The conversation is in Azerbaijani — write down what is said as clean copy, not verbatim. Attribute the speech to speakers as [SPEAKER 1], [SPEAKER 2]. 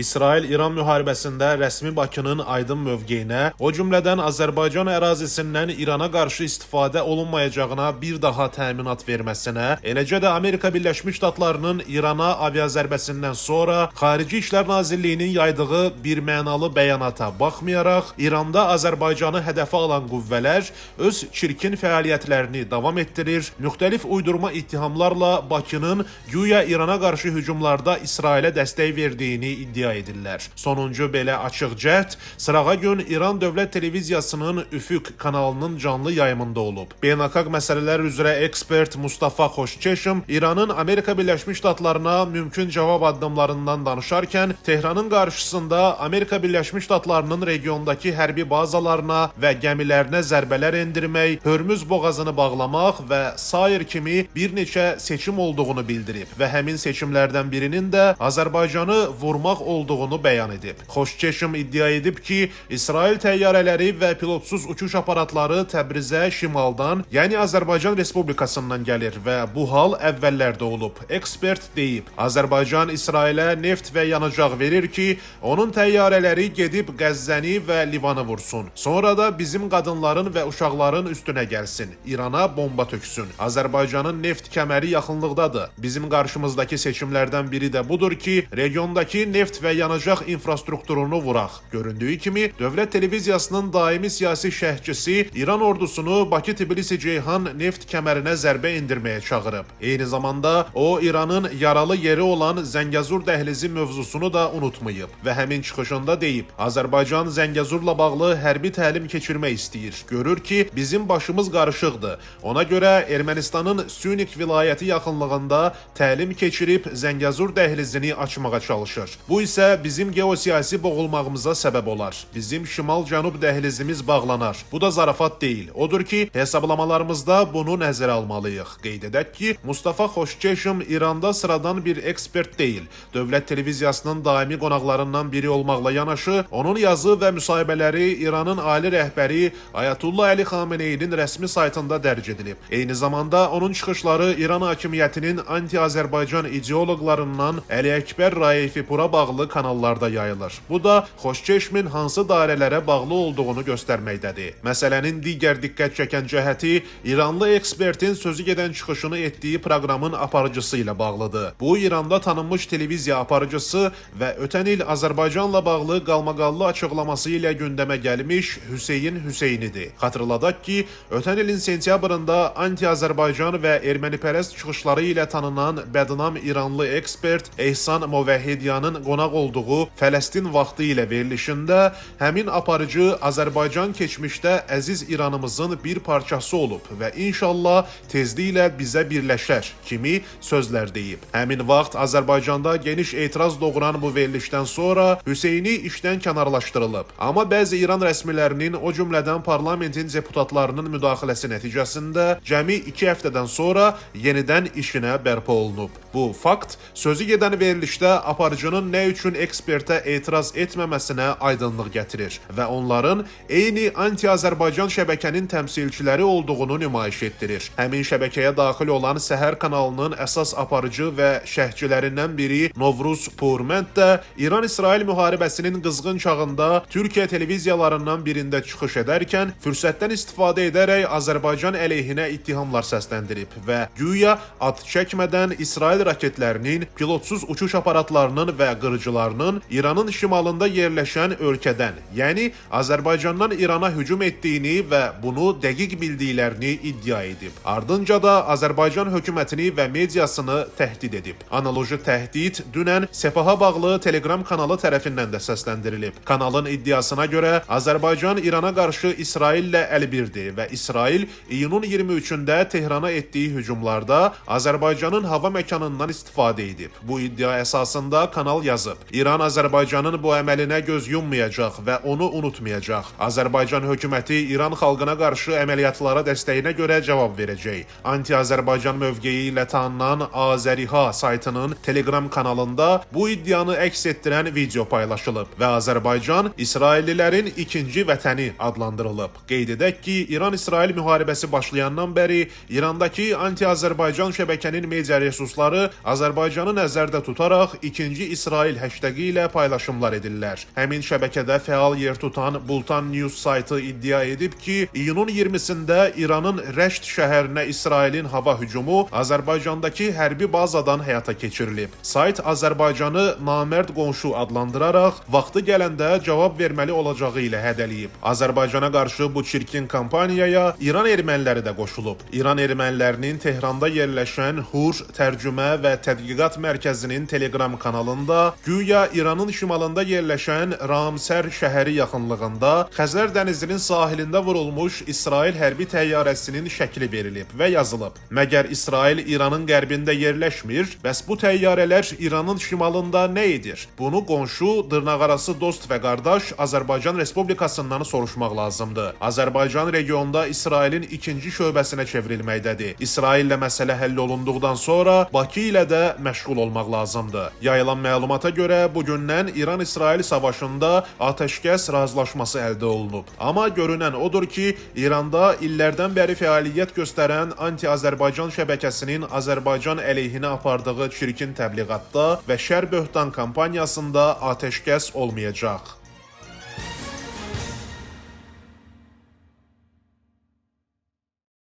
[SPEAKER 1] İsrail-İran müharibəsində rəsmi Bakının aydın mövqeyinə, o cümlədən Azərbaycan ərazisindən İrana qarşı istifadə olunmayacağına bir daha təminat verməsinə, eləcə də Amerika Birləşmiş Ştatlarının İrana aviazərbəsindən sonra Xarici İşlər Nazirliyinin yaydığı bir mənalı bəyanata baxmayaraq, İranda Azərbaycanı hədəfə alan qüvvələr öz çirkin fəaliyyətlərini davam etdirir, müxtəlif uydurma ittihamlarla Bakının güya İrana qarşı hücumlarda İsrailə dəstək verdiyini iddia edirlər. Sonuncu belə açıq cəhd sırağa gün İran Dövlət Televiziyasının Üfüq kanalının canlı yayımında olub. Beynəlxalq məsələlər üzrə ekspert Mustafa Xoşçeşim İranın Amerika Birləşmiş Ştatlarına mümkün cavab addımlarından danışarkən Tehranın qarşısında Amerika Birləşmiş Ştatlarının regiondakı hərbi bazalarına və gəmilərinə zərbələr endirmək, Hörmüz boğazını bağlamaq və sair kimi bir neçə seçim olduğunu bildirib və həmin seçimlərdən birinin də Azərbaycanı vurmaq olduğunu bəyan edib. Xoşçeşim iddia edib ki, İsrail təyyarələri və pilotsuz uçuş aparatları Təbrizə şimaldan, yəni Azərbaycan Respublikasından gəlir və bu hal əvvəllərdə olub. Ekspert deyib, Azərbaycan İsrailə neft və yanacaq verir ki, onun təyyarələri gedib Qəzzəni və Livanı vursun. Sonra da bizim qadınların və uşaqların üstünə gəlsin, İrana bomba töksün. Azərbaycanın neft kəməri yaxınlıqdadır. Bizim qarşımızdakı seçimlərdən biri də budur ki, regiondakı neft və yanacaq infrastrukturunu vuraq. Göründüyü kimi, Dövlət Televiziyasının daimi siyasi şərhçisi İran ordusunu Bakı-Tbilisi-Ceyhan neft kəmərinə zərbə endirməyə çağırıb. Eyni zamanda o, İranın yaralı yeri olan Zəngəzur dəhlizi mövzusunu da unutmayıb və həmin çıxışında deyib, Azərbaycan Zəngəzurla bağlı hərbi təlim keçirmək istəyir. Görür ki, bizim başımız qarışıqdır. Ona görə Ermənistanın Sünik vilayəti yaxınlığında təlim keçirib Zəngəzur dəhlizini açmağa çalışır. Bu isə bizim geosiyasi boğulmağımıza səbəb olar. Bizim şimal-cənub dəhlizimiz bağlanar. Bu da zarafat deyil. Odur ki, hesablamalarımızda bunu nəzərə almalıyıq. Qeyd edək ki, Mustafa Xoşçeşim İranda sıradan bir ekspert deyil. Dövlət Televiziyasının daimi qonaqlarından biri olmaqla yanaşı, onun yazı və müsahibələri İranın ali rəhbəri Ayətullah Əli Xameneyinin rəsmi saytında dərc edilib. Eyni zamanda onun çıxışları İran hakimiyyətinin anti-Azərbaycan ideoloqlarından Əli Əkbər Raifipura bağlı kanallarda yayılır. Bu da Xoşçeşmin hansı dairələrə bağlı olduğunu göstərməkdədir. Məsələnin digər diqqət çəkən cəhəti İranlı ekspertin sözü gedən çıxışını etdiyi proqramın aparıcısı ilə bağlıdır. Bu, İranda tanınmış televiziya aparıcısı və ötən il Azərbaycanla bağlı qalmaqallı açıqlaması ilə gündəmə gəlmiş Hüseyin Hüseynidir. Xatırladaq ki, ötən ilin sentyabrında anti-Azərbaycan və ermənipərəst çıxışları ilə tanınan bədnam İranlı ekspert Ehsan Movəhidyanın qonaq olduğu Fələstin vaxtı ilə verilişində həmin aparıcı Azərbaycan keçmişdə əziz İranımızın bir parçası olub və inşallah tezliklə bizə birləşər kimi sözlər deyib. Həmin vaxt Azərbaycanda geniş etiraz doğuran bu verilişdən sonra Hüseyni işdən kənarlaşdırılıb. Amma bəzi İran rəsmilərinin, o cümlədən parlamentin deputatlarının müdaxiləsi nəticəsində cəmi 2 həftədən sonra yenidən işinə bərpa olunub. Bu fakt sözü gedən verilişdə aparıcının nə üçün ekspertə etiraz etməməsinə aydınlıq gətirir və onların eyni anti-Azərbaycan şəbəkənin təmsilçiləri olduğunu nümayiş etdirir. Həmin şəbəkəyə daxil olan Səhər kanalının əsas aparıcı və şərhçilərindən biri Novruz Purmənd də İran-İsrail müharibəsinin qızğın çağında Türkiyə televiziyalarından birində çıxış edərkən fürsətdən istifadə edərək Azərbaycan əleyhinə ittihamlar səsləndirib və güya ad çəkmədən İsrail raketlərinin, pilotsuz uçuş aparatlarının və qırıcılarının İranın şimalında yerləşən ölkədən, yəni Azərbaycandan İrana hücum etdiyini və bunu dəqiq bildiklərini iddia edib. Ardınca da Azərbaycan hökumətini və mediasını təhdid edib. Analoji təhdid dünən Sepaha bağlı Telegram kanalı tərəfindən də səsləndirilib. Kanalın iddiasına görə Azərbaycan İrana qarşı İsraillə əlbirdir və İsrail iyunun 23-də Tehrana etdiyi hücumlarda Azərbaycanın hava məkanından istifadə edib. Bu iddia əsasında kanal yazıb. İran Azərbaycanın bu əməlinə göz yummayacaq və onu unutmayacaq. Azərbaycan hökuməti İran xalqına qarşı əməliyyatlara dəstəyinə görə cavab verəcək. Anti-Azərbaycan mövqeyi ilə tanınan Azəriha saytının Telegram kanalında bu iddianı əks etdirən video paylaşılıb və Azərbaycan İsraillilərin ikinci vətəni adlandırılıb. Qeyd edək ki, İran-İsrail müharibəsi başlayandan bəri İrandakı anti-Azərbaycan şəbəkənin media resursları Azərbaycanı nəzərdə tutaraq ikinci İsrail hashtagı ilə paylaşımlar edirlər. Həmin şəbəkədə fəal yer tutan Bultan News saytı iddia edib ki, iyunun 20-sində İranın Rəşt şəhərinə İsrailin hava hücumu Azərbaycandakı hərbi bazadan həyata keçirilib. Sayt Azərbaycanı namərd qonşu adlandıraraq vaxtı gələndə cavab verməli olacağı ilə hədələyib. Azərbaycana qarşı bu çirkin kampaniyaya İran erməniləri də qoşulub. İran ermənilərinin Tehranda yerləşən Hur Tərcümə və Tədqiqat Mərkəzinin Telegram kanalında güya İranın şimalında yerləşən Ramsər şəhəri yaxınlığında Xəzər dənizinin sahilində vurulmuş İsrail hərbi təyyarəsinin şəkli verilib və yazılıb. Məgər İsrail İranın qərbində yerləşmir? Bəs bu təyyarələr İranın şimalında nə edir? Bunu qonşu, dırnaqarası dost və qardaş Azərbaycan Respublikasından soruşmaq lazımdır. Azərbaycan regionda İsrailin ikinci şöbəsinə çevrilməkdədir. İsraillə məsələ həll olunduqdan sonra Bakı ilə də məşğul olmaq lazımdır. Yayılan məlumata görə bugündən İran-İsrail savaşında atəşkəs razılaşması əldə olunub. Amma görünən odur ki, İranda illərdən bəri fəaliyyət göstərən anti-Azərbaycan şəbəkəsinin Azərbaycan əleyhinə apardığı çirkin təbliğatda və şər böhtan kampaniyasında atəşkəs olmayacaq.